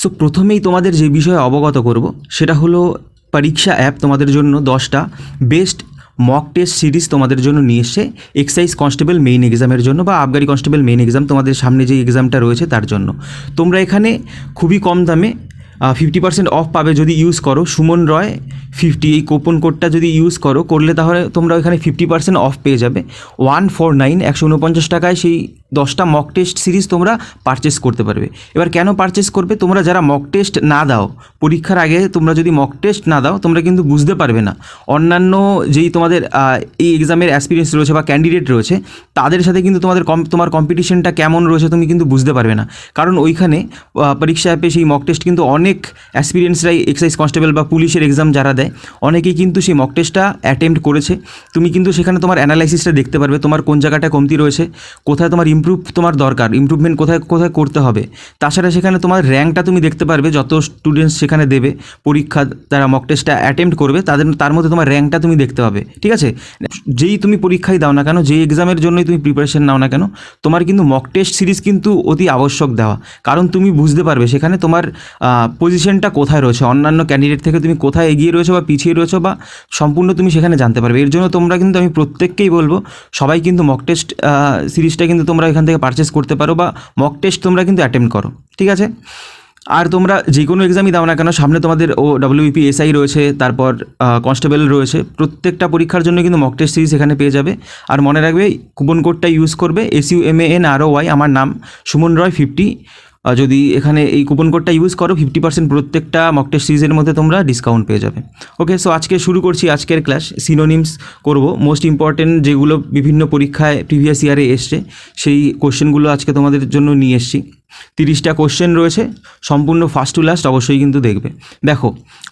So প্রথমেই তোমাদের যে বিষয়ে অবগত করব সেটা হলো পরীক্ষা অ্যাপ তোমাদের জন্য 10টা বেস্ট মক টেস্ট সিরিজ তোমাদের জন্য নিয়ে এসছে এক্সাইজ কনস্টেবল মেইন এক্সামের জন্য বা আবগারি কনস্টেবল মেইন এক্সাম তোমাদের সামনে যে এক্সামটা রয়েছে তার জন্য। তোমরা এখানে খুবই কম দামে 50% অফ পাবে যদি ইউজ করো সুমন রয় 50 এই কুপন কোডটা যদি ইউজ করলে তাহলে তোমরা এখানে 50% অফ পেয়ে যাবে। 149 টাকায় সেই 10টা মক টেস্ট সিরিজ তোমরা পারচেস করতে পারবে। এবার কেন পারচেস করবে? তোমরা যারা মক টেস্ট না দাও, পরীক্ষার আগে তোমরা যদি মক টেস্ট না দাও তোমরা কিন্তু বুঝতে পারবে না অন্যান্য যেই তোমাদের এই এক্সামের অ্যাসপিরিয়েন্স রয়েছে বা ক্যান্ডিডেট রয়েছে তাদের সাথে কিন্তু তোমার কম্পিটিশনটা কেমন রয়েছে তুমি কিন্তু বুঝতে পারবে না। কারণ ওইখানে পরীক্ষা অ্যাপে সেই মক টেস্ট কিন্তু অনেক অ্যাসপিরিয়েন্সরাই এক্সাইজ কনস্টেবল বা পুলিশের এক্সাম যারা দেয় অনেকেই কিন্তু সেই মক টেস্টটা অ্যাটেম্প্ট করেছে। তুমি কিন্তু সেখানে তোমার অ্যানালাইসিসটা দেখতে পারবে, তোমার কোন জায়গাটা কমতি রয়েছে, কোথায় তোমার তোমার দরকার, ইমপ্রুভমেন্ট কোথায় কোথায় করতে হবে। তাছাড়া সেখানে তোমার র্যাঙ্কটা তুমি দেখতে পারবে, যত স্টুডেন্টস সেখানে দেবে পরীক্ষা, তারা মক টেস্টটা অ্যাটেম্প্ট করবে তার মধ্যে তোমার র্যাঙ্কটা তুমি দেখতে পাবে। ঠিক আছে, যেই তুমি পরীক্ষায় দাও না কেন, যেই এক্সামের জন্যই তুমি প্রিপারেশন নাও না কেন, তোমার কিন্তু মক টেস্ট সিরিজ কিন্তু অতি আবশ্যক দেওয়া। কারণ তুমি বুঝতে পারবে সেখানে তোমার পজিশনটা কোথায় রয়েছে, অন্যান্য ক্যান্ডিডেট থেকে তুমি কোথায় এগিয়ে রয়েছো বা পিছিয়ে রয়েছো বা সম্পূর্ণ তুমি সেখানে জানতে পারবে। এর জন্য তোমরা কিন্তু, আমি প্রত্যেককেই বলবো, সবাই কিন্তু মক টেস্ট সিরিজটা কিন্তু তোমরা এখান থেকে পারচেস করতে পারো বা মক টেস্ট তোমরা কিন্তু অ্যাটেম্প্ট করো। ঠিক আছে, আর তোমরা যে কোনো এক্সামই দাও না কেন, সামনে তোমাদের ডব্লিউবিপি এসআই রয়েছে, তারপর কনস্টেবল রয়েছে, প্রত্যেকটা পরীক্ষার জন্য কিন্তু মক টেস্ট সিরিজ এখানে পেয়ে যাবে। আর মনে রাখবে কুপন কোডটা ইউজ করবে SUMANROY, আমার নাম সুমন রয় 50। যদি এখানে এই কুপন কোডটা ইউজ করো 50% প্রত্যেকটা মক টেস্ট সিরিজের মধ্যে তোমরা ডিসকাউন্ট পেয়ে যাবে। ওকে, সো আজকে শুরু করছি আজকের ক্লাস। সিনোনিমস করব, মোস্ট ইম্পর্টেন্ট যেগুলো বিভিন্ন পরীক্ষায় প্রিভিয়াস ইয়ারে এসছে সেই কোশ্চেনগুলো আজকে তোমাদের জন্য নিয়ে এসেছি। 30টা কোশ্চেন রয়েছে, সম্পূর্ণ ফার্স্ট টু লাস্ট অবশ্যই কিন্তু দেখবে। দেখো,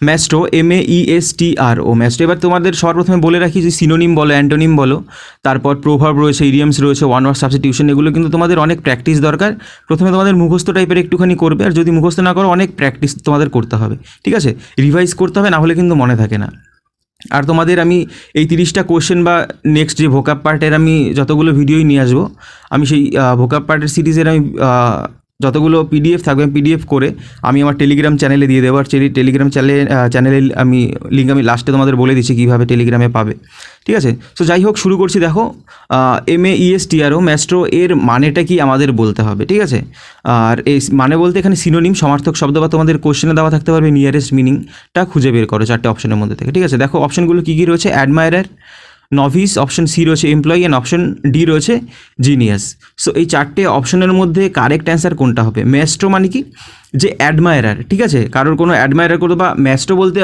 ম্যাস্ট্রো MESTRO ম্যাস্ট্রো। এবার তোমাদের সর্বপ্রথমে বলে রাখি যে সিনোনিম বলো, অ্যান্টোনিম বলো, তারপর প্রোভার্ব রয়েছে, ইডিয়ামস রয়েছে, ওয়ান ওয়ার্ড সাবস্টিটিউশন, এগুলো কিন্তু তোমাদের অনেক প্র্যাকটিস দরকার। প্রথমে তোমাদের মুখস্থ টাইপের একটুখানি করবে, আর যদি মুখস্থ না করো অনেক প্র্যাকটিস তোমাদের করতে হবে। ঠিক আছে, রিভাইজ করতে হবে, না হলে কিন্তু মনে থাকে না। আর তোমাদের আমি এই 30টা কোশ্চেন বা নেক্সট যে ভোকাব পার্টের আমি যতগুলো ভিডিওই নিয়ে আসবো, আমি সেই ভোকাব পার্টের সিরিজের আমি যতগুলো PDF থাকবে PDF করে আমি আমার টেলিগ্রাম চ্যানেলে দিয়ে দেবো। আর টেলিগ্রাম চ্যানেলে আমি লিঙ্ক আমি লাস্টে তোমাদের বলে দিচ্ছি কীভাবে টেলিগ্রামে পাবে। ঠিক আছে, সো যাই হোক শুরু করছি। দেখো, MESTRO ম্যাস্ট্রো এর মানেটা কি আমাদের বলতে হবে। ঠিক আছে, আর এই মানে বলতে এখানে সিনোনিম সমার্থক শব্দ বা তোমাদের কোশ্চেনে দেওয়া থাকতে পারবে নিয়ারেস্ট মিনিংটা খুঁজে বের করো 4টে অপশনের মধ্যে থেকে। ঠিক আছে, দেখো অপশনগুলো কী কী রয়েছে। অ্যাডমায়ারার, নভিস, অপশন সি রয়েছে এমপ্লয়ি, অ্যান্ড অপশন ডি রয়েছে জিনিয়াস। সো এই 4টে অপশনের মধ্যে কারেক্ট অ্যান্সার কোনটা হবে? ম্যাস্ট্রো মানে কি? যে অ্যাডমায়ারার। ঠিক আছে, কারোর কোনো অ্যাডমায়ারার করো বা ম্যাস্ট্রো বলতে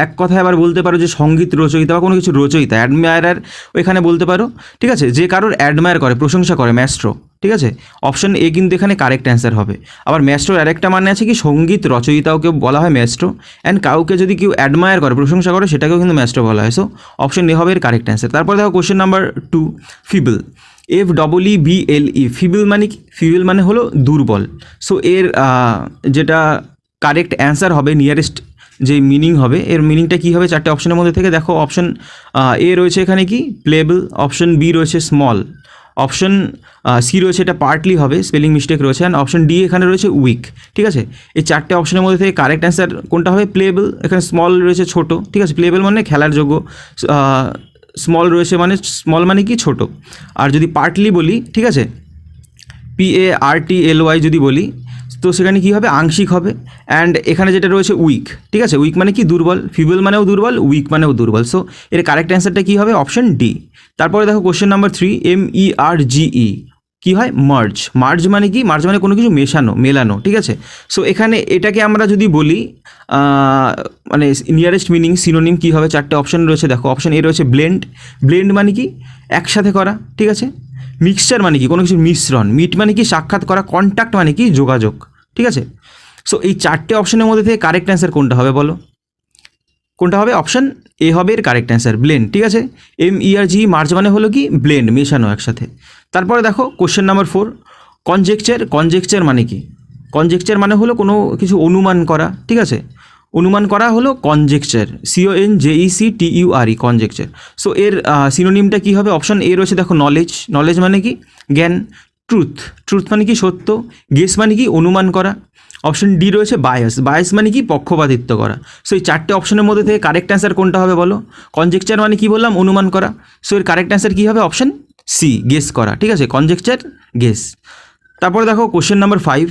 এক কথায় আবার বলতে পারো যে সঙ্গীত রচয়িতা বা কোনো কিছু রচয়িতা, অ্যাডমায়ারার ওইখানে বলতে পারো। ঠিক আছে, যে কারোর অ্যাডমায়ার করে, প্রশংসা করে, ম্যাস্ট্রো। ঠিক আছে, অপশন এ কিন্তু এখানে কারেক্ট অ্যান্সার হবে। আবার ম্যাস্ট্রোর আরেকটা মানে আছে কি, সঙ্গীত রচয়িতাওকে বলা হয় ম্যাস্ট্রো, অ্যান্ড কাউকে যদি কেউ অ্যাডমায়ার করে, প্রশংসা করে, সেটাকেও কিন্তু ম্যাস্ট্রো বলা হয়। সো অপশন এ হবে এর কারেক্ট অ্যান্সার। তারপর দেখো question number 2, feeble, FEEBLE। Feeble মানে কি? ফিবল মানে হলো দুর্বল। সো এর যেটা কারেক্ট অ্যান্সার হবে, নিয়ারেস্ট যে মিনিং হবে, এর মিনিংটা কী হবে 4টে অপশনের মধ্যে থেকে? দেখো, অপশন এ রয়েছে এখানে কি, প্লেবল, অপশন বি রয়েছে স্মল, অপশন সি রয়েছে এটা পার্টলি হবে, স্পেলিং মিস্টেক রয়েছে, অ্যান্ড অপশন ডি এখানে রয়েছে উইক। ঠিক আছে, এই 4টে অপশনের মধ্যে থেকে কারেক্ট অ্যান্সার কোনটা হবে? প্লেবল। এখানে স্মল রয়েছে ছোট। ঠিক আছে, প্লেবল মানে খেলার যোগ্য, স্মল রয়েছে মানে স্মল মানে কি ছোট। আর যদি পার্টলি বলি, ঠিক আছে, PARTLY যদি বলি, তো সেখানে কী হবে? আংশিক হবে। অ্যান্ড এখানে যেটা রয়েছে উইক। ঠিক আছে, উইক মানে কি? দুর্বল। ফিবল মানেও দুর্বল, উইক মানেও দুর্বল। সো এর কারেক্ট অ্যান্সারটা কী হবে? Option D. তারপরে দেখো কোশ্চেন নাম্বার 3, MERGE কী হয়? মার্জ। মার্জ মানে কি? মার্জ মানে কোনো কিছু মেলানো। ঠিক আছে, সো এখানে এটাকে আমরা যদি বলি মানে নিয়ারেস্ট মিনিং সিনোনিম কী হবে? 4টে অপশন রয়েছে। দেখো, অপশন এ রয়েছে ব্লেন্ড। ব্লেন্ড মানে কি? একসাথে করা। ঠিক আছে, মিক্সচার মানে কি? কোনো কিছুর মিশ্রণ। মিট মানে কি? সাক্ষাৎ করা। কন্ট্যাক্ট মানে কি? যোগাযোগ। ঠিক আছে, সো এই 4টে অপশনের মধ্যে থেকে কারেক্ট অ্যান্সার কোনটা হবে বলো? কোনটা হবে? অপশন এ হবে এর কারেক্ট অ্যান্সার, ব্লেন্ড। ঠিক আছে, MERGE মার্জ মানে হলো কি? ব্লেন্ড, মেশানো একসাথে। তারপরে দেখো কোশ্চেন নাম্বার 4, কনজেকচার। কনজেকচার মানে কি? কনজেকচার মানে হলো কোনো কিছু অনুমান করা। ঠিক আছে, অনুমান করা হলো কনজেকচার, CONJECTURE, কনজেকচার। সো এর সিনোনিমটা কী হবে? অপশন এ রয়েছে দেখো নলেজ। নলেজ মানে কি? জ্ঞান। ট্রুথ, ট্রুথ মানে কি সত্য, গেস মানে কি অনুমান করা, অপশন ডি রয়েছে বায়াস, বায়াস মানে কি পক্ষপাতিত্ব করা। সো এই চারটে অপশনের মধ্যে থেকে কারেক্ট অ্যান্সার কোনটা হবে বলো? কনজেকচার মানে কি বললাম? অনুমান করা। সো এর কারেক্ট অ্যান্সার কী হবে? অপশন সি, গেস করা। ঠিক আছে, কনজেকচার, গেস। তারপরে দেখো question number 5,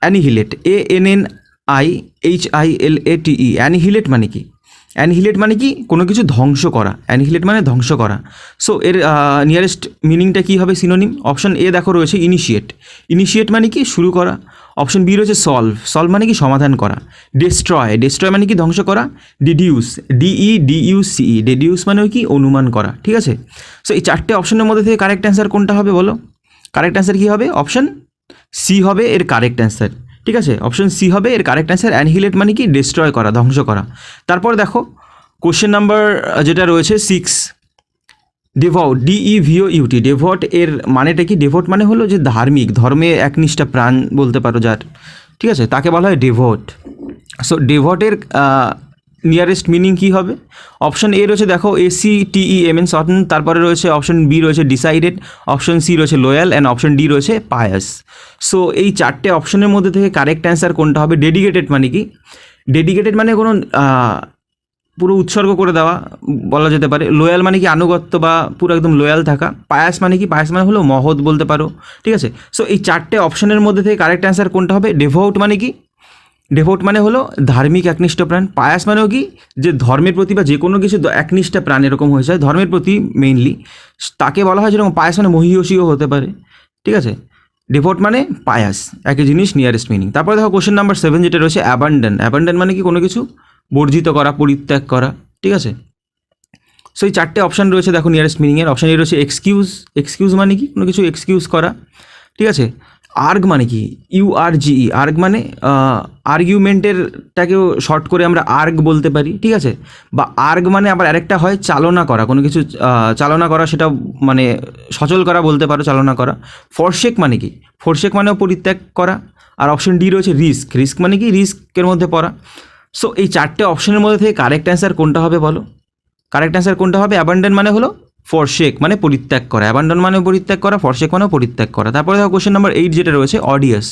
annihilate, ANNIHILATE, annihilate মানে কি? অ্যানিহিলেট মানে কি কোনো কিছু ধ্বংস করা, অ্যানিহিলেট মানে ধ্বংস করা। সো এর নিয়ারেস্ট মিনিংটা কী হবে সিনোনিম? অপশন এ দেখো রয়েছে ইনিশিয়েট, ইনিশিয়েট মানে কি শুরু করা। অপশন বি রয়েছে সলভ, সলভ মানে কি সমাধান করা। ডেস্ট্রয়, ডেস্ট্রয় মানে কি ধ্বংস করা। ডিডিউস, DEDUCE, ডেডিউস মানে কি অনুমান করা। ঠিক আছে, সো এই চারটে অপশনের মধ্যে থেকে কারেক্ট অ্যান্সার কোনটা হবে বলো? কারেক্ট অ্যান্সার কী হবে? অপশন সি হবে এর কারেক্ট অ্যান্সার। ঠিক আছে, অপশন সি হবে এর কারেক্ট অ্যান্সার। অ্যানিহিলেট মানে কি ডিস্ট্রয় করা, ধ্বংস করা। তারপর দেখো কোশ্চেন নাম্বার যেটা রয়েছে 6, ডেভট, DEVOUT, ডেভট এর মানেটা কি? ডেভট মানে হলো যে ধার্মিক, ধর্মে একনিষ্ঠা প্রাণ বলতে পারো যার, ঠিক আছে, তাকে বলা হয় ডেভট। সো ডেভটের নিয়ারেস্ট মিনিং কী হবে? অপশন এ রয়েছে দেখো ACTEMN, সর্টেন। তারপরে রয়েছে অপশন বি রয়েছে ডিসাইডেড, অপশন সি রয়েছে লয়াল, অ্যান্ড অপশন ডি রয়েছে পায়াস। সো এই চারটে অপশনের মধ্যে থেকে কারেক্ট অ্যান্সার কোনটা হবে? ডেডিকেটেড মানে কি? ডেডিকেটেড মানে কোনো পুরো উৎসর্গ করে দেওয়া বলা যেতে পারে। লয়াল মানে কি আনুগত্য বা পুরো একদম লয়াল থাকা। পায়াস মানে কি? পায়াস মানে হলো মহৎ বলতে পারো। ঠিক আছে, সো এই চারটে অপশনের মধ্যে থেকে কারেক্ট অ্যান্সার কোনটা হবে? ডেভোট মানে কি? ডেভোট মানে হলো ধার্মিক একনিষ্ঠ প্রাণ। পায়াস মানেও কি? যে ধর্মের প্রতি বা যে কোনো কিছু একনিষ্ঠা প্রাণ এরকম হয়ে যায়, ধর্মের প্রতি মেইনলি, তাকে বলা হয়। যেরকম পায়াস মানে মহিষীও হতে পারে। ঠিক আছে, ডেভোট মানে পায়াস, একই জিনিস, নিয়ারেস্ট মিনিং। তারপরে দেখো কোশ্চেন নাম্বার 7 যেটা রয়েছে অ্যাবান্ডন, অ্যাবান্ডন মানে কি কোনো কিছু বর্জিত করা, পরিত্যাগ করা। ঠিক আছে, সো এই চারটে অপশান রয়েছে দেখো নিয়ারেস্ট মিনিংয়ের। অপশান এ রয়েছে এক্সকিউজ, এক্সকিউজ মানে কি কোনো কিছু এক্সকিউজ করা। ঠিক আছে, আর্গ মানে কি? URGE, আর্গ মানে আর্গুমেন্টেরটাকেও শর্ট করে আমরা আর্গ বলতে পারি। ঠিক আছে, বা আর্গ মানে আবার আরেকটা হয় চালনা করা, কোনো কিছু চালনা করা, সেটা মানে সচল করা বলতে পারো, চালনা করা। ফরশেক মানে কি? ফরশেক মানেও পরিত্যাগ করা। আর অপশন ডি রয়েছে রিস্ক, রিস্ক মানে কি রিস্কের মধ্যে পড়া। সো এই চারটে অপশনের মধ্যে থেকে কারেক্ট অ্যান্সার কোনটা হবে বলো? কারেক্ট অ্যান্সার কোনটা হবে? অ্যাবান্ডন মানে হলো ফরশেক মানে পরিত্যাগ করা, অ্যাবান্ডন মানে পরিত্যাগ করা, ফরশেক মানেও পরিত্যাগ করা। তারপরে দেখো কোশ্চেন নাম্বার 8 যেটা রয়েছে অডিয়াস,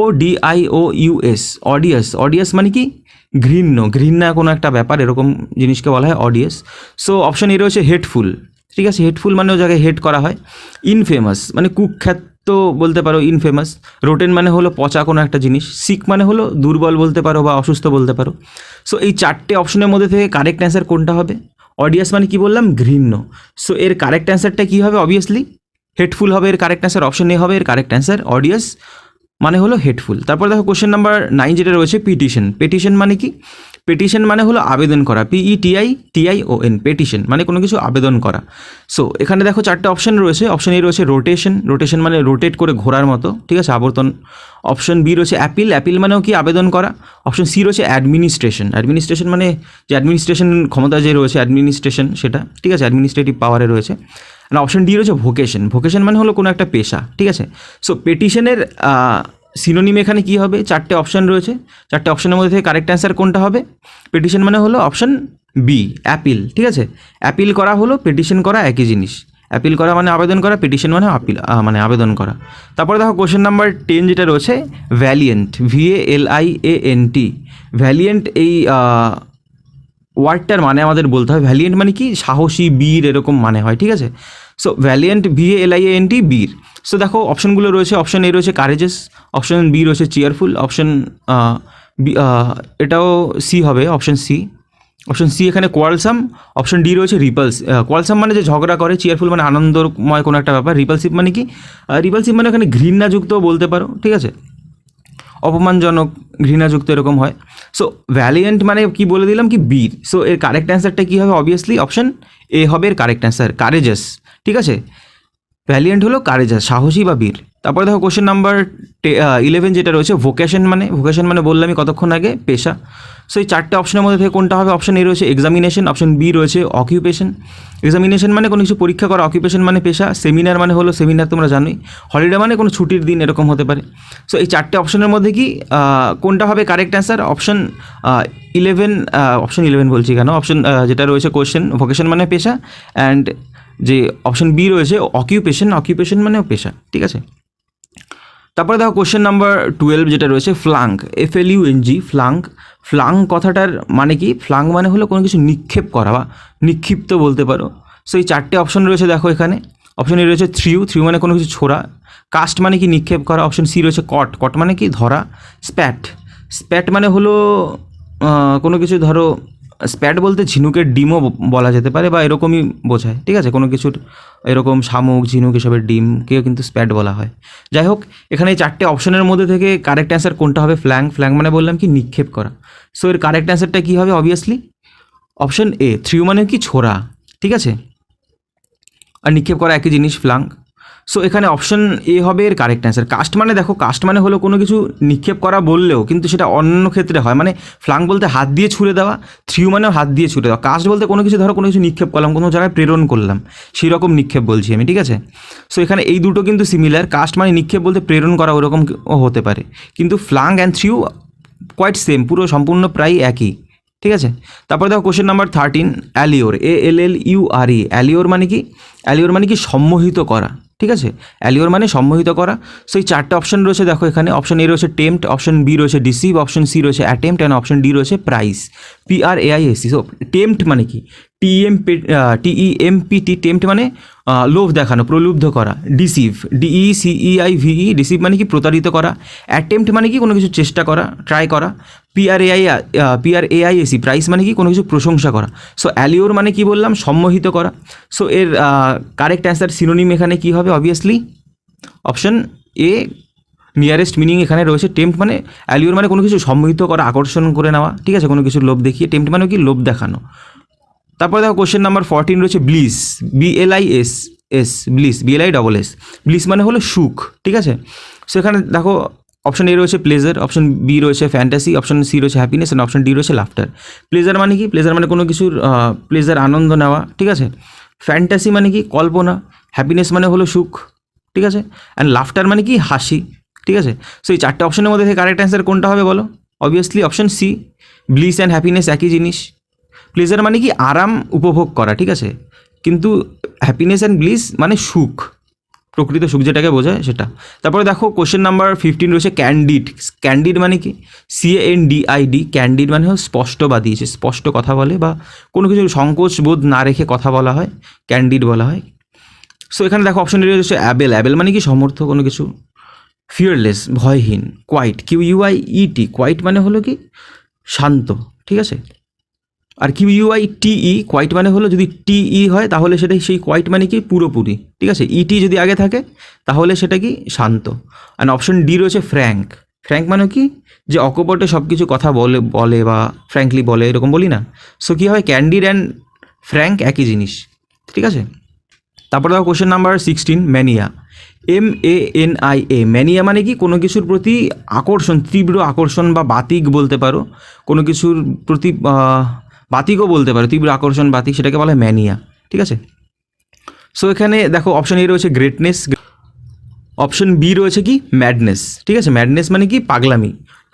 ODIOUS, অডিয়াস, অডিয়াস মানে কি ঘৃণ্য, ঘৃণা কোনো একটা ব্যাপার, এরকম জিনিসকে বলা হয় অডিয়াস। সো অপশন এ রয়েছে হেটফুল। ঠিক আছে, হেটফুল মানেও জায়গায় হেট করা হয়। ইনফেমাস মানে কুখ্যাত বলতে পারো, ইনফেমাস। রোটেন মানে হলো পচা কোনো একটা জিনিস। সিক মানে হলো দুর্বল বলতে পারো বা অসুস্থ বলতে পারো। সো এই চারটে অপশনের মধ্যে থেকে কারেক্ট অ্যান্সার কোনটা হবে? অডিয়াস মানে কি বললাম? ঘৃণ্য। সো এর কারেক্ট অ্যান্সারটা কী হবে? অবভিয়াসলি হেটফুল হবে এর কারেক্ট অ্যান্সার। অপশন এ হবে এর কারেক্ট অ্যান্সার, অডিয়াস মানে হলো হেটফুল। তারপর দেখো কোশ্চেন নাম্বার 9 যেটা রয়েছে পিটিশন, পেটিশন মানে কি? পেটিশন মানে হলো আবেদন করা, PETITION, পেটিশন মানে কোনো কিছু আবেদন করা। সো এখানে দেখো চারটে অপশন রয়েছে। অপশন এ রয়েছে রোটেশন, রোটেশন মানে রোটেট করে ঘোরার মতো, ঠিক আছে, আবর্তন। অপশন বি রয়েছে অ্যাপিল, অ্যাপিল মানেও কি আবেদন করা। অপশন সি রয়েছে অ্যাডমিনিস্ট্রেশন, অ্যাডমিনিস্ট্রেশন মানে যে অ্যাডমিনিস্ট্রেশন ক্ষমতা যে রয়েছে অ্যাডমিনিস্ট্রেশন সেটা, ঠিক আছে, অ্যাডমিনিস্ট্রেটিভ পাওয়ারে রয়েছে। আর অপশন ডি রয়েছে ভোকেশন, ভোকেশন মানে হলো কোনো একটা পেশা। ঠিক আছে, সো পেটিশনের সিনোনিম এখানে কী হবে? চারটে অপশান রয়েছে, চারটে অপশানের মধ্যে থেকে কারেক্ট অ্যান্সার কোনটা হবে? পেটিশন মানে হলো অপশান বি, অ্যাপিল। ঠিক আছে, অ্যাপিল করা হলো পেটিশন করা একই জিনিস। অ্যাপিল করা মানে আবেদন করা, পেটিশন মানে আপিল মানে আবেদন করা। তারপরে দেখো কোশ্চেন নাম্বার 10 যেটা রয়েছে ভ্যালিয়েন্ট, VALIANT, ভ্যালিয়েন্ট এই ওয়ার্ডটার মানে আমাদের বলতে হয়। ভ্যালিয়েন্ট মানে কি সাহসী, বীর এরকম মানে হয়। ঠিক আছে, সো ভ্যালিয়েন্ট VALIANT, বীর। সো দেখো অপশনগুলো রয়েছে। অপশন এ রয়েছে কারেজেস, অপশন বি রয়েছে চিয়ারফুল, অপশন বি এটাও সি হবে, অপশন সি। অপশন সি এখানে কোয়ালসাম, অপশন ডি রয়েছে রিপালস। কোয়ালসাম মানে যে ঝগড়া করে, চিয়ারফুল মানে আনন্দময় কোনো একটা ব্যাপার, রিপালসিভ মানে কি? রিপালসিভ মানে এখানে ঘৃণাযুক্ত বলতে পারো। ঠিক আছে, অপমানজনক, ঘৃণাযুক্ত এরকম হয়। সো ভ্যালিয়েন্ট মানে কি বলে দিলাম কি বীর। সো এর কারেক্ট অ্যান্সারটা কী হবে? অবভিয়াসলি অপশন এ হবে এর কারেক্ট অ্যান্সার, কারেজাস। ঠিক আছে, ভ্যালিয়েন্ট হলো কারেজাস, সাহসী বা বীর। তারপরে দেখো কোশ্চেন নাম্বার 11 যেটা রয়েছে ভোকেশন মানে, ভোকেশন মানে বললামই কতক্ষণ আগে, পেশা। সো এই চারটে অপশনের মধ্যে থেকে কোনটা হবে? অপশন এ রয়েছে এক্সামিনেশন, অপশন বি রয়েছে অকিউপেশন। এক্সামিনেশন মানে কোনো কিছু পরীক্ষা করা, অকিউপেশন মানে পেশা, সেমিনার মানে হলো, সেমিনার তোমরা জানোই, হলিডে মানে কোনো ছুটির দিন এরকম হতে পারে। সো এই চারটে অপশনের মধ্যে কি কোনটা হবে কারেক্ট অ্যান্সার? অপশন 11, অপশন 11 বলছি কেন, অপশন যেটা রয়েছে কোশ্চেন ভোকেশন মানে পেশা, অ্যান্ড যে অপশন বি রয়েছে অকিউপেশন, অকিউপেশন মানে পেশা, ঠিক আছে। তারপরে দেখো কোশ্চেন নাম্বার 12 যেটা রয়েছে ফ্লাঙ্ক, FLUNG, ফ্লাঙ্ক। ফ্লাঙ্ক কথাটার মানে কি? ফ্লাঙ্ক মানে হলো কোনো কিছু নিক্ষেপ করা বা নিক্ষিপ্ত বলতে পারো। সো এই চারটে অপশন রয়েছে দেখো এখানে। অপশন এ রয়েছে থ্রিউ, থ্রিউ মানে কোনো কিছু ছোড়া। কাস্ট মানে কি? নিক্ষেপ করা। অপশন সি রয়েছে কট, কট মানে কি? ধরা। স্প্যাট, স্প্যাট মানে হলো কোনো কিছু ধরো, স্প্যাট বলতে ঝিনুকের ডিমও বলা যেতে পারে বা এরকমই বোঝায়, ঠিক আছে। কোনো কিছুর এরকম শামুক, ঝিনুক এসবের ডিমকেও কিন্তু স্প্যাট বলা হয়। যাই হোক, এখানে এই চারটে অপশনের মধ্যে থেকে কারেক্ট অ্যান্সার কোনটা হবে? ফ্ল্যাঙ্ক। ফ্ল্যাঙ্ক মানে বললাম কি? নিক্ষেপ করা। সো এর কারেক্ট অ্যান্সারটা কী হবে? অবভিয়াসলি অপশন এ, থ্রিউ মানে কি? ছোড়া, ঠিক আছে। আর নিক্ষেপ করা একই জিনিস, ফ্লাঙ্ক। সো এখানে অপশন এ হবে এর কারেক্ট অ্যান্সার। কাস্ট মানে দেখো, কাস্ট মানে হলো কোনো কিছু নিক্ষেপ করা বললেও কিন্তু সেটা অন্য ক্ষেত্রে হয়, মানে ফ্লাঙ্ক বলতে হাত দিয়ে ছুঁড়ে দেওয়া, থ্রিউ মানেও হাত দিয়ে ছুঁড়ে দেওয়া। কাস্ট বলতে কোনো কিছু ধরো কোনো কিছু নিক্ষেপ করলাম, কোনো জায়গায় প্রেরণ করলাম, সেই রকম নিক্ষেপ বলছি আমি, ঠিক আছে। সো এখানে এই দুটো কিন্তু সিমিলার। কাস্ট মানে নিক্ষেপ বলতে প্রেরণ করা, ওরকম হতে পারে, কিন্তু ফ্লাঙ্ক অ্যান্ড থ্রিউ কোয়াইট সেম, পুরো সম্পূর্ণ প্রায় একই, ঠিক আছে। তারপরে দেখো কোশ্চেন নাম্বার 13, অ্যালিওর, ALLURE। অ্যালিওর মানে কি? অ্যালিওর মানে কি? সম্মোহিত করা, ঠিক আছে। অ্যালিওর মানে সম্মোহিত করা। সো এই চারটে অপশন রয়েছে দেখো এখানে। অপশন এ রয়েছে টেম্পট, অপশন বি রয়েছে ডিসিভ, অপশন সি রয়েছে অ্যাটেম্পট অ্যান্ড অপশন ডি রয়েছে প্রাইস, PRAISE। সো টেম্পট মানে কি? TEMPT, টেম্পট মানে লোভ দেখানো, প্রলুব্ধ করা। ডিসিভ, DECEIVE, ডিসিভ মানে কি? প্রতারিত করা। অ্যাটেম্পট মানে কি? কোনো কিছু চেষ্টা করা, ট্রাই করা। PRAISE, প্রাইস মানে কি? কোনো কিছু প্রশংসা করা। সো অ্যালিওর মানে কি বললাম? সম্মোহিত করা। সো এর কারেক্ট অ্যান্সার সিনোনিম এখানে কি হবে? Obviously option A, nearest meaning এখানে রয়েছে। টেম্প মানে, অ্যালিওর মানে কোনো কিছু সম্মোহিত করা, আকর্ষণ করে নেওয়া, ঠিক আছে, কোনো কিছু লোভ দেখিয়ে। টেম্প মানে কি? লোভ দেখানো। তারপরে দেখো কোশ্চেন নাম্বার 14 রয়েছে bliss, BLISS, bliss, BLISS। Bliss মানে হলো সুখ, ঠিক আছে। সো এখানে দেখো অপশন এ রয়েছে প্লেজার, অপশন বি রয়েছে ফ্যান্টাসি, অপশন সি রয়েছে হ্যাপিনেস অ্যান্ড অপশন ডি রয়েছে লাফটার। প্লেজার মানে কি? প্লেজার মানে কোনো কিছুর প্লেজার, আনন্দ নেওয়া, ঠিক আছে। ফ্যান্টাসি মানে কি? কল্পনা। হ্যাপিনেস মানে হলো সুখ, ঠিক আছে। অ্যান্ড লাফটার মানে কি? হাসি, ঠিক আছে। সো এই চারটে অপশনের মধ্যে থেকে কারেক্ট অ্যান্সার কোনটা হবে বলো? Obviously option C, bliss and happiness একই জিনিস। প্লেজার মানে কি? আরাম উপভোগ করা, ঠিক আছে, কিন্তু হ্যাপিনেস অ্যান্ড ব্লিস মানে সুখ, প্রকৃত সুখ যেটাকে বোঝায় সেটা। তারপরে দেখো কোশ্চেন নাম্বার 15 রয়েছে ক্যান্ডিড। ক্যান্ডিড মানে কি? CANDID। ক্যান্ডিড মানে হলো স্পষ্টবাদী, সে স্পষ্ট কথা বলে বা কোনো কিছু সংকোচ বোধ না রেখে কথা বলা হয়, ক্যান্ডিড বলা হয়। সো এখানে দেখো অপশন রয়েছে অ্যাবেল। অ্যাবেল মানে কি? সমর্থ কোনো কিছু। ফিয়ারলেস, ভয়হীন। কোয়াইট, QUIET, কোয়াইট মানে হলো কি? শান্ত, ঠিক আছে। আর QUITE, কোয়াইট মানে হলো, যদি TE হয় তাহলে সেটা, সেই কোয়াইট মানে কি? পুরোপুরি, ঠিক আছে। ET যদি আগে থাকে তাহলে সেটা কি? শান্ত। অ্যান্ড অপশন ডি রয়েছে ফ্র্যাঙ্ক। ফ্র্যাঙ্ক মানে কি? যে অকপটে সব কিছু কথা বলে বলে বা ফ্র্যাঙ্কলি বলে, এরকম বলি না। সো কী হয়? ক্যান্ডিড অ্যান্ড ফ্র্যাঙ্ক একই জিনিস, ঠিক আছে। তারপরে দেখো question number 16, mania, MANIA। Mania মানে কি? কোনো কিছুর প্রতি আকর্ষণ, তীব্র আকর্ষণ বা বাতিক বলতে পারো, কোনো কিছুর প্রতি বাতিকও বলতে পারো, তীব্র আকর্ষণ, বাতিক, সেটাকে বলা হয় ম্যানিয়া, ঠিক আছে। সো এখানে দেখো অপশন এ রয়েছে গ্রেটনেস, অপশন বি রয়েছে কি? ম্যাডনেস, ঠিক আছে। ম্যাডনেস মানে কি? পাগলামি।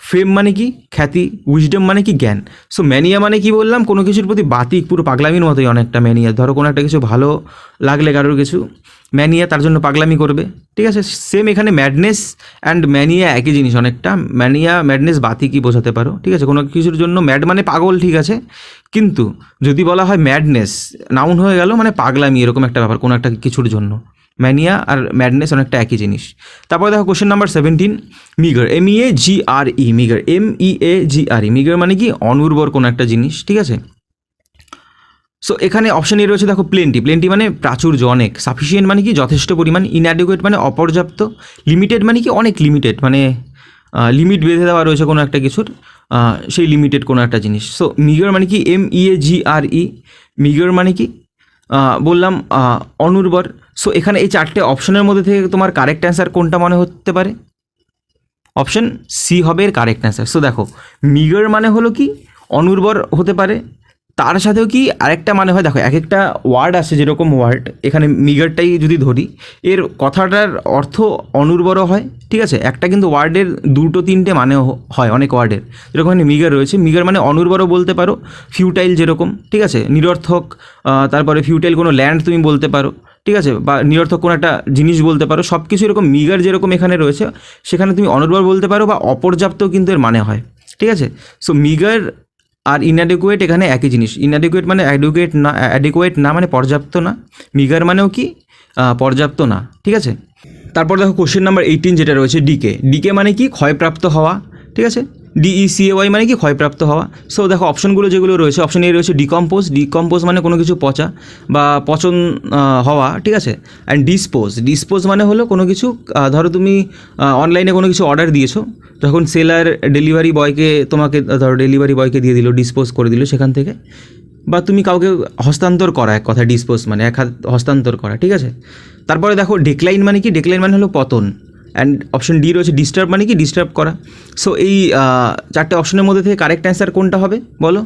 ফেম মানে কি? খ্যাতি। উইজডম মানে কি? জ্ঞান। সো ম্যানিয়া মানে কি বললাম? কোনো কিছুর প্রতি বাতিক, পুরো পাগলামির মতোই অনেকটা ম্যানিয়া। ধরো কোনো একটা কিছু ভালো লাগলে কারোর কিছু, ম্যানিয়া, তার জন্য পাগলামি করবে, ঠিক আছে। সেম এখানে ম্যাডনেস অ্যান্ড ম্যানিয়া একই জিনিস অনেকটা। ম্যানিয়া, ম্যাডনেস বাতিকই বোঝাতে পারো, ঠিক আছে। কোনো কিছুর জন্য ম্যাড মানে পাগল, ঠিক আছে, কিন্তু যদি বলা হয় ম্যাডনেস, নাউন হয়ে গেল, মানে পাগলামি, এরকম একটা ব্যাপার কোনো একটা কিছুর জন্য। ম্যানিয়া আর ম্যাডনেস অনেকটা একই জিনিস। তারপরে দেখো question number 17, meagre, MEAGRE, meagre, MEAGRE। Meagre মানে কি? অনুর্বর কোনো একটা জিনিস, ঠিক আছে। সো এখানে অপশন এ রয়েছে দেখো প্লেন্টি। প্লেন্টি মানে প্রাচুর্য, অনেক। সাফিসিয়েন্ট মানে কি? যথেষ্ট পরিমাণ। ইনঅ্যাডিকুয়েট মানে অপর্যাপ্ত। লিমিটেড মানে কি? অনেক লিমিটেড, মানে লিমিট বেঁধে দেওয়া রয়েছে কোনো একটা কিছুর, সেই লিমিটেড কোনো একটা জিনিস। সো মিগার মানে কি? MEAGRE। মিগার মানে কি? বললাম অনুর্বর। সো এখানে এই চারটে অপশনের মধ্যে থেকে তোমার কারেক্ট অ্যান্সার কোনটা মনে হতে পারে? অপশন সি হবে এর কারেক্ট অ্যান্সার। সো দেখো, মিগার মানে হলো কি? অনুর্বর হতে পারে, তার সাথেও কি আরেকটা মানে হয়, দেখো এক একটা ওয়ার্ড আছে, যেরকম ওয়ার্ড এখানে মিগারটাই যদি ধরি, এর কথাটার অর্থ অনুর্বর হয়, ঠিক আছে। একটা কিন্তু ওয়ার্ডের দুটো তিনটে মানে হয় অনেক ওয়ার্ডের, যেরকম এখানে মিগার রয়েছে, মিগার মানে অনুর্বরও বলতে পারো, ফিউটাইল যেরকম, ঠিক আছে, নিরর্থক, তারপরে ফিউটাইল কোনো ল্যান্ড তুমি বলতে পারো, ঠিক আছে, বা নিরর্থক কোনো একটা জিনিস বলতে পারো, সব কিছু এরকম মিগার যেরকম এখানে রয়েছে সেখানে তুমি অনুর্বর বলতে পারো, বা অপর্যাপ্ত কিন্তু এর মানে হয়, ঠিক আছে। সো মিগার আর ইনঅ্যাডিকুয়েট এখানে একই জিনিস। ইনঅ্যাডিকুয়েট মানে অ্যাডিকুয়েট না মানে পর্যাপ্ত না, মিগার মানেও কি পর্যাপ্ত না, ঠিক আছে। তারপর দেখো কোশ্চেন নাম্বার 18 যেটা রয়েছে ডিকে। ডিকে মানে কি ক্ষয়প্রাপ্ত হওয়া, ঠিক আছে। DECAY মানে কি ক্ষয়প্রাপ্ত হওয়া। সো দেখো অপশনগুলো যেগুলো রয়েছে, অপশন এ রয়েছে ডিকম্পোজ মানে কোনো কিছু পচা বা পচন হওয়া, ঠিক আছে। অ্যান্ড ডিসপোজ মানে হলো কোনো কিছু, ধরো তুমি অনলাইনে কোনো কিছু অর্ডার দিয়েছো, যখন সেলার ডেলিভারি বয়কে তোমাকে ধরো ডেলিভারি বয়কে দিয়ে দিল, ডিসপোজ করে দিল সেখান থেকে, বা তুমি কাউকে হস্তান্তর করা, এক কথা ডিসপোজ মানে এক হাত হস্তান্তর করা, ঠিক আছে। তারপরে দেখো ডেক্লাইন মানে কি, ডেক্লাইন মানে হলো পতন। অ্যান্ড অপশন ডি রয়েছে ডিস্টার্ব মানে কি ডিস্টার্ব করা। সো এই চারটে অপশনের মধ্যে থেকে কারেক্ট অ্যান্সার কোনটা হবে বলো?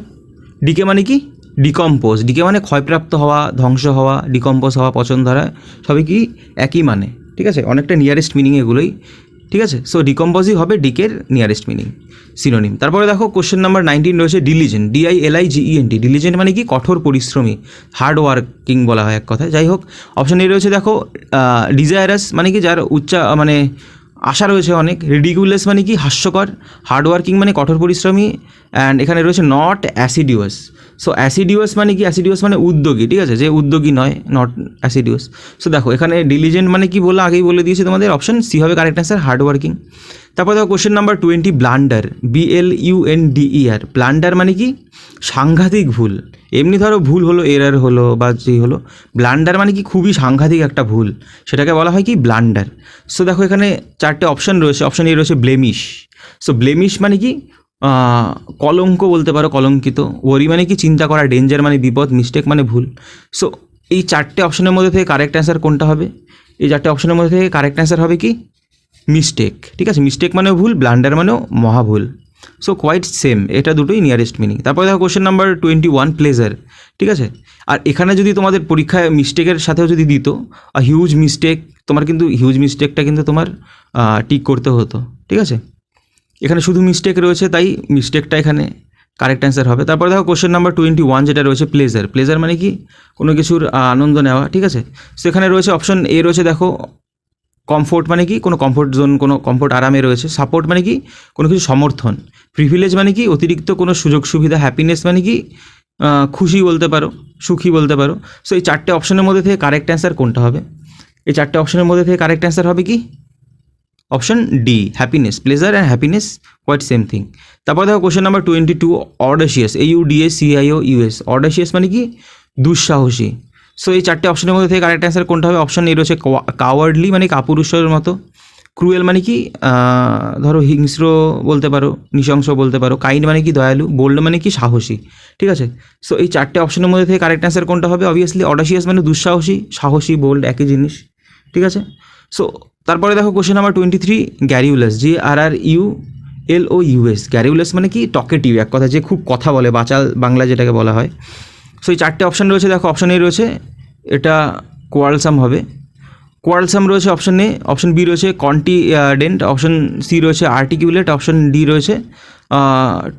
ডিকে মানে কি ডিকে মানে ক্ষয়প্রাপ্ত হওয়া, ধ্বংস হওয়া, ডিকম্পোজ হওয়া, পচন ধরা, সবই কি একই মানে, ঠিক আছে, অনেকটা নিয়ারেস্ট মিনিং এগুলোই, ঠিক আছে। সো ডিকম্পোজই হবে ডিকের নিয়ারেস্ট মিনিং, সিনোনিম। তারপরে দেখো কোশ্চেন নাম্বার 19 রয়েছে ডিলিজেন্ট, DILIGENT। ডিলিজেন্ট মানে কি কঠোর পরিশ্রমী, হার্ড ওয়ার্কিং বলা হয় এক কথায়। যাই হোক, অপশন এ রয়েছে দেখো ডিজায়ারাস মানে কি যার মানে আশা রয়েছে অনেক। রিডিকুলাস মানে কি হাস্যকর। হার্ডওয়ার্কিং মানে কঠোর পরিশ্রমী। অ্যান্ড এখানে রয়েছে নট অ্যাসিডিউয়াস। সো অ্যাসিডিউয়াস মানে কি, অ্যাসিডিউয়াস মানে উদ্যোগী, ঠিক আছে, যে উদ্যোগী নয়, নট অ্যাসিডিউয়াস। সো দেখো এখানে ডিলিজেন্ট মানে কি বললো, আগেই বলে দিয়েছি তোমাদের, অপশন সি হবে কারেক্ট অ্যান্সার, হার্ডওয়ার্কিং। তারপর দেখো question number 20 blunder, BLUNDER। Blunder মানে কি সাংঘাতিক ভুল। এমনি ধরো ভুল হলো, এরার হলো বা যে হলো, ব্লান্ডার মানে কি খুবই সাংঘাতিক একটা ভুল, সেটাকে বলা হয় কি ব্লান্ডার। সো দেখো এখানে চারটে অপশন রয়েছে, অপশন এ রয়েছে ব্লেমিশ। সো ব্লেমিশ মানে কি কলঙ্ক বলতে পারো, কলঙ্কিত। ওরি মানে কি চিন্তা করা, ডেঞ্জার মানে বিপদ, মিস্টেক মানে ভুল। সো এই চারটে অপশনের মধ্যে থেকে কারেক্ট অ্যান্সার কোনটা হবে? এই চারটে অপশনের মধ্যে থেকে কারেক্ট অ্যান্সার হবে কি মিস্টেক, ঠিক আছে। মিস্টেক মানেও ভুল, ব্লান্ডার মানেও মহাভুল। সো কোয়াইট সেম, এটা দুটোই নিয়ারেস্ট মিনিং। তারপরে দেখো কোশ্চেন নাম্বার 21 প্লেজার, ঠিক আছে। আর এখানে যদি তোমাদের পরীক্ষায় মিস্টেকের সাথেও যদি দিত হিউজ মিস্টেক, তোমার কিন্তু হিউজ মিস্টেকটা কিন্তু তোমার টিক করতে হতো, ঠিক আছে। এখানে শুধু মিস্টেক রয়েছে, তাই মিস্টেকটা এখানে কারেক্ট অ্যান্সার হবে। তারপর দেখো কোশ্চেন নাম্বার 21 যেটা রয়েছে প্লেজার মানে কি কোনো কিছুর আনন্দ নেওয়া, ঠিক আছে। সেখানে রয়েছে অপশন এ রয়েছে দেখো কমফোর্ট মানে কি কোনো কমফোর্ট জোন, কোনো কমফোর্ট আরামে রয়েছে। সাপোর্ট মানে কি কোনো কিছু সমর্থন। প্রিভিলেজ মানে কি অতিরিক্ত কোনো সুযোগ সুবিধা। হ্যাপিনেস মানে কি খুশি বলতে পারো, সুখী বলতে পারো। সো এই চারটে অপশনের মধ্যে থেকে কারেক্ট অ্যান্সার কোনটা হবে? এই চারটে অপশনের মধ্যে থেকে কারেক্ট অ্যান্সার হবে কি option D, happiness. Pleasure and happiness quite same thing. তারপর দেখো question number 22 audacious, AUDACIOUS। Audacious মানে কি দুঃসাহসী। সো এই চারটে অপশনের মধ্যে থেকে কারেক্ট অ্যান্সার কোনটা হবে? অপশন এ রয়েছে কাওয়ার্ডলি মানে কাপুরুষের মতো। ক্রুয়েল মানে কি ধরো হিংস্র বলতে পারো, নৃশংস বলতে পারো। কাইন্ড মানে কি দয়ালু। বোল্ড মানে কি সাহসী, ঠিক আছে। সো এই চারটে অপশনের মধ্যে থেকে কারেক্ট অ্যান্সার কোনটা হবে? অবভিয়াসলি অডাসিয়াস মানে দুঃসাহসী, সাহসী, বোল্ড একই জিনিস, ঠিক আছে। সো তারপরে দেখো কোশ্চেন নাম্বার 23 গ্যারিউলাস, GARRULOUS। গ্যারিউলাস মানে কি টকেটিভ, এক কথা যে খুব কথা বলে, বাচাল বাংলা যেটাকে বলা হয়। সো এই চারটে অপশন রয়েছে, দেখো অপশন এ রয়েছে এটা কোয়ালসাম হবে। কোয়ালসাম রয়েছে অপশন এ। অপশন বি রয়েছে কন্টিডেন্ট। অপশন সি রয়েছে আর্টিকুলেট। অপশন ডি রয়েছে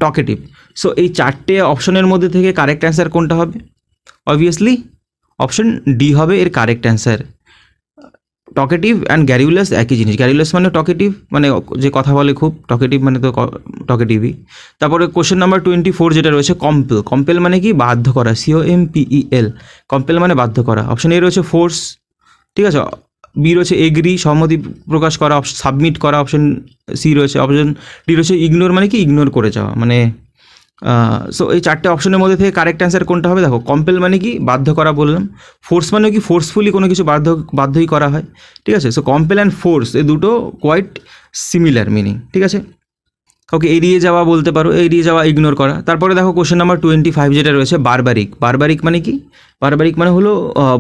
টকেটিভ। সো এই চারটে অপশনের মধ্যে থেকে কারেক্ট অ্যান্সার কোনটা হবে? অবভিয়াসলি অপশন ডি হবে এর কারেক্ট অ্যান্সার। টকেটিভ অ্যান্ড গ্যারিউলাস একই জিনিস। গ্যারিউলাস মানে টকেটিভ, মানে যে কথা বলে খুব, টকেটিভ মানে তো টকেটিভই। তারপরে কোশ্চেন নাম্বার 24 যেটা রয়েছে কম্পেল মানে কি বাধ্য করা, COMPEL। কম্পেল মানে বাধ্য করা। অপশন এ রয়েছে ফোর্স, ঠিক আছে। বি রয়েছে এগ্রি, সম্মতি প্রকাশ করা, সাবমিট করা। অপশন সি রয়েছে, অপশন ডি রয়েছে ইগনোর মানে কি ইগনোর করে যাওয়া, মানে সো এই চারটে অপশনের মধ্যে থেকে কারেক্ট অ্যান্সার কোনটা হবে? দেখো কম্পেল মানে কি বাধ্য করা বললাম। ফোর্স মানে কি ফোর্সফুলি কোনো কিছু বাধ্যই করা হয়, ঠিক আছে। সো কম্পেল অ্যান্ড ফোর্স এই দুটো কোয়াইট সিমিলার মিনিং, ঠিক আছে। ওকে, এড়িয়ে যাওয়া বলতে পারো, এড়িয়ে যাওয়া ইগনোর করা। তারপরে দেখো কোশ্চেন নাম্বার 25 যেটা রয়েছে বারবারিক মানে কি? বারবারিক মানে হলো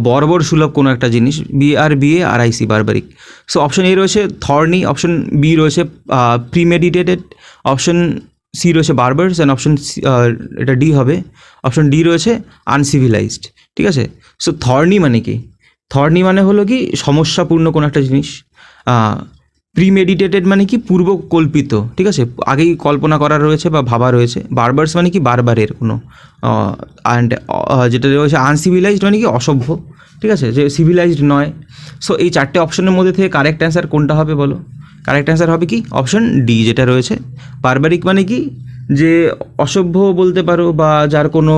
বর্বর সুলভ কোনো একটা জিনিস, BRBARIC, barbaric. So option A রয়েছে থর্নি। অপশন বি রয়েছে প্রিমেডিটেটেড। অপশন সি রয়েছে বারবার্স অ্যান্ড অপশন এটা ডি হবে, অপশন ডি রয়েছে আনসিভিলাইজড। ঠিক আছে, সো থর্নি মানে কি? থর্নি মানে হলো কি সমস্যাপূর্ণ কোনো একটা জিনিস। প্রিমেডিটেটেড মানে কি পূর্বকল্পিত, ঠিক আছে, আগেই কল্পনা করা রয়েছে বা ভাবা রয়েছে। বারবার্স মানে কি বারবারের কোনো, অ্যান্ড যেটা রয়েছে আনসিভিলাইজড মানে কি অসভ্য, ঠিক আছে, যে সিভিলাইজড নয়। সো এই চারটে অপশনের মধ্যে থেকে কারেক্ট অ্যান্সার কোনটা হবে বলো? কারেক্ট অ্যান্সার হবে কি অপশন ডি যেটা রয়েছে। বারবারিক মানে কি যে অসভ্য বলতে পারো বা যার কোনো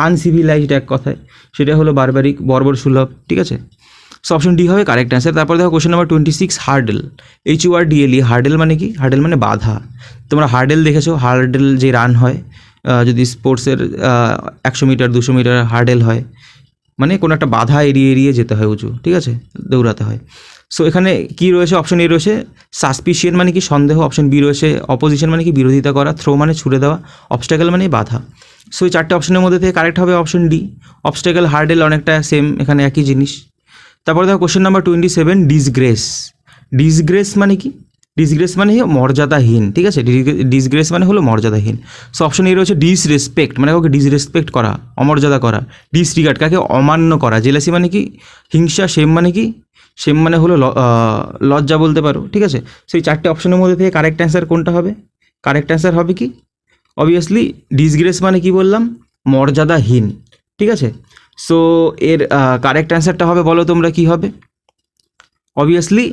আনসিভিলাইজড এক কথায়, সেটা হলো বারবারিক, বর্বর সুলভ। ঠিক আছে, সো অপশন ডি হবে কারেক্ট অ্যান্সার। তারপর দেখো কোশ্চেন নাম্বার 26, হার্ডেল, HURDLE, হার্ডেল মানে কি? হার্ডেল মানে বাধা। তোমরা হার্ডেল দেখেছো, হার্ডেল যে রান হয়, যদি স্পোর্টসের 100 মিটার 200 মিটার হার্ডেল হয়, মানে কোনো একটা বাধা এড়িয়ে এড়িয়ে যেতে হয় উঁচু, ঠিক আছে, দৌড়াতে হয়। সো এখানে কি রয়েছে? অপশন এ রয়েছে সাসপিশিয়ান মানে কি সন্দেহ, অপশন বি রয়েছে অপোজিশন মানে কি বিরোধিতা করা, থ্রো মানে ছুড়ে দেওয়া, অবস্ট্যাকেল মানে বাধা। সো এই চারটে অপশনের মধ্যে থেকে কারেক্ট হবে অপশন ডি। অবস্ট্যাকেল হার্ডেল অনেকটা সেম, এখানে একই জিনিস। তারপরে দেখো কোশ্চেন নাম্বার 27, ডিসগ্রেস। ডিসগ্রেস মানে কি? ডিসগ্রেস মানে মর্যাদাহীন, ঠিক আছে, ডিসগ্রেস মানে হলো মর্যাদাহীন। সো অপশন এ রয়েছে ডিসরেসপেক্ট, মানে কাউকে ডিসরেসপেক্ট করা, অমর্যাদা করা। ডিসরিগার্ড, কাকে অমান্য করা। জেলাসি মানে কি হিংসা। শেম মানে কি? শেম মানে হলো লজ্জা বলতে পারো, ঠিক আছে। সেই চারটে অপশনের মধ্যে থেকে কারেক্ট অ্যান্সার কোনটা হবে? কারেক্ট অ্যান্সার হবে কি অবভিয়াসলি ডিসগ্রেস মানে কি বললাম? মর্যাদাহীন, ঠিক আছে। সো এর কারেক্ট অ্যান্সারটা হবে, বলো তোমরা কি হবে? অবভিয়াসলি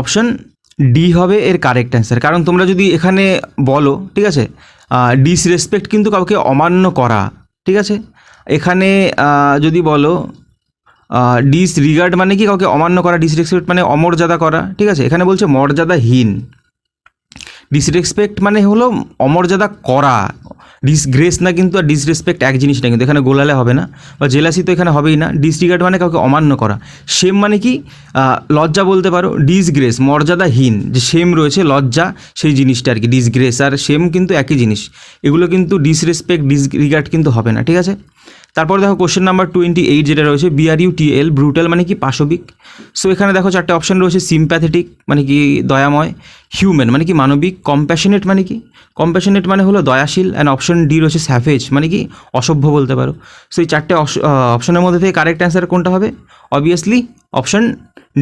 অপশন ডি হবে এর কারেক্ট অ্যান্সার। কারণ তোমরা যদি এখানে বলো, ঠিক আছে, ডিসরেসপেক্ট কিন্তু কাউকে অমান্য করা, ঠিক আছে। এখানে যদি বলো ডিসরিগার্ড মানে কি কাউকে অমান্য করা, ডিসরেসপেক্ট মানে অমর্যাদা করা, ঠিক আছে। এখানে বলছে মর্যাদাহীন। ডিসরেসপেক্ট মানে হলো অমর্যাদা করা, ডিসগ্রেস না কিন্তু, আর ডিসরেসপেক্ট এক জিনিস না কিন্তু, এখানে গোলালে হবে না, বা জেলাসি তো এখানে হবেই না। ডিসরিগার্ড মানে কাউকে অমান্য করা। শেম মানে কি লজ্জা বলতে পারো। ডিসগ্রেস মর্যাদাহীন, যে শেম রয়েছে লজ্জা, সেই জিনিসটা আর কি। ডিসগ্রেস আর শেম কিন্তু একই জিনিস, এগুলো কিন্তু ডিসরেসপেক্ট ডিসরিগার্ড কিন্তু হবে না, ঠিক আছে। তারপর দেখো কোশ্চেন নাম্বার 28 যেটা রয়েছে, BRUTAL, ব্রুটাল মানে কি পাশবিক। সো এখানে দেখো চারটে অপশন রয়েছে। সিম্প্যাথেটিক মানে কি দয়াময়, হিউম্যান মানে কি মানবিক, কম্প্যাশনেট মানে কি? কম্প্যাশনেট মানে হলো দয়াশীল, অ্যান্ড অপশন ডি রয়েছে স্যাভেজ মানে কি অসভ্য বলতে পারো। সো এই চারটে অপশনের মধ্যে থেকে কারেক্ট অ্যান্সার কোনটা হবে? অবভিয়াসলি অপশন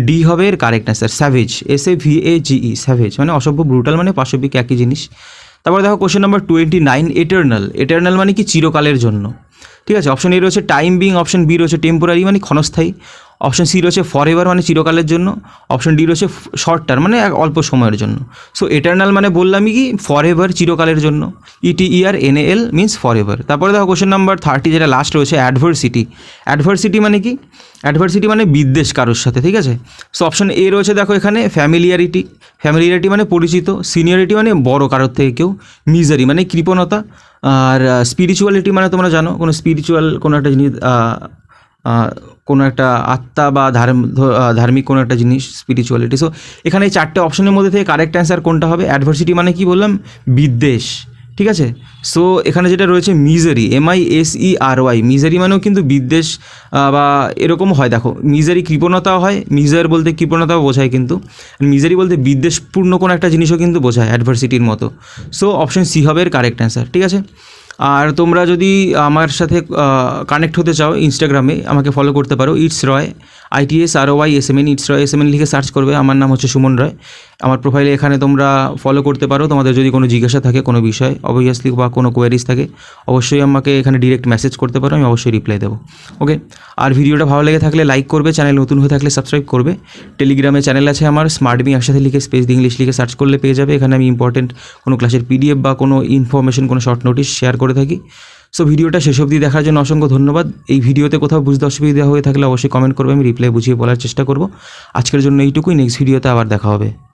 ডি হবে এর correct answer, savage, SAVAGE, savage মানে অসভ্য, ব্রুটাল মানে পাশবিক, একই জিনিস। তারপর দেখো কোশ্চেন নাম্বার 29, এটার্নাল। এটার্নাল মানে কি চিরকালের জন্য, ঠিক আছে। অপশন এ রয়েছে টাইম বিং, অপশন বি রয়েছে টেম্পোরারি মানে ক্ষণস্থায়ী, অপশন সি রয়েছে ফরএভার মানে চিরকালের জন্য, অপশন ডি রয়েছে শর্ট টার্ম মানে এক অল্প সময়ের জন্য। সো এটার্নাল মানে বললামই কি ফরএভার, চিরকালের জন্য, ETERNAL মিনস ফরএভার। তারপরে দেখো কোশ্চেন নাম্বার 30 যেটা লাস্ট রয়েছে, অ্যাডভার্সিটি। অ্যাডভার্সিটি মানে কি? অ্যাডভার্সিটি মানে বিদ্বেষ কারোর সাথে, ঠিক আছে। সো অপশন এ রয়েছে দেখো এখানে ফ্যামিলিয়ারিটি। ফ্যামিলিয়ারিটি মানে পরিচিত। সিনিয়রিটি মানে বড় কারোর থেকে কেউ। মিজারি মানে কৃপণতা। আর স্পিরিচুয়ালিটি মানে তোমরা জানো কোনো স্পিরিচুয়াল কোনো একটা জিনিস, কোনো একটা আত্মা বা ধার্মিক কোনো একটা জিনিস, স্পিরিচুয়ালিটি। সো এখানে এই চারটে অপশনের মধ্যে থেকে কারেক্ট অ্যান্সার কোনটা হবে? অ্যাডভার্সিটি মানে কি বললাম? বিদ্বেষ, ঠিক আছে। সো এখানে যেটা রয়েছে মিজারি, MISERY, মিজারি মানেও কিন্তু বিদ্বেষ বা এরকম হয়। দেখো মিজারি কৃপণতাও হয়, মিজার বলতে কৃপণতাও বোঝায় কিন্তু, মিজারি বলতে বিদ্বেষপূর্ণ কোনো একটা জিনিসও কিন্তু বোঝায় অ্যাডভার্সিটির মতো। সো অপশন সি হবে এর কারেক্ট অ্যান্সার, ঠিক আছে। আর তোমরা যদি আমার সাথে কানেক্ট হতে চাও, ইনস্টাগ্রামে আমাকে ফলো করতে পারো, it's Roy, ITSROYSMN, it's Roy SMN লিখে সার্চ করবে। আমার নাম হচ্ছে সুমন রয়। আমার প্রোফাইলে এখানে তোমরা ফলো করতে পারো। তোমাদের যদি কোনো জিজ্ঞাসা থাকে কোনো বিষয় অবভিয়াসলি, বা কোনো কোয়ারিজ থাকে, অবশ্যই আমাকে এখানে ডিরেক্ট মেসেজ করতে পারো, আমি অবশ্যই রিপ্লাই দেবো। ওকে, আর ভিডিওটা ভালো লেগে থাকলে লাইক করবে, চ্যানেল নতুন হয়ে থাকলে সাবস্ক্রাইব করবে। টেলিগ্রামে চ্যানেল আছে আমার, স্মার্টমি একসাথে লিখে স্পেস দিয়ে ইংলিশ লিখে সার্চ করলে পেয়ে যাবে। এখানে আমি ইম্পর্টেন্ট কোনো ক্লাসের PDF বা কোনো ইনফরমেশন, কোনো শর্ট নোটিশ শেয়ার করে থাকি। সো ভিডিওটা শেষ অবধি দেখার জন্য অসংখ্য ধন্যবাদ। এই ভিডিওতে কোথাও বুঝতে অসুবিধা হয়ে থাকলে অবশ্যই কমেন্ট করবে, আমি রিপ্লাই বুঝিয়ে বলার চেষ্টা করব। আজকের জন্য এইটুকুই, নেক্সট ভিডিওতে আবার দেখা হবে।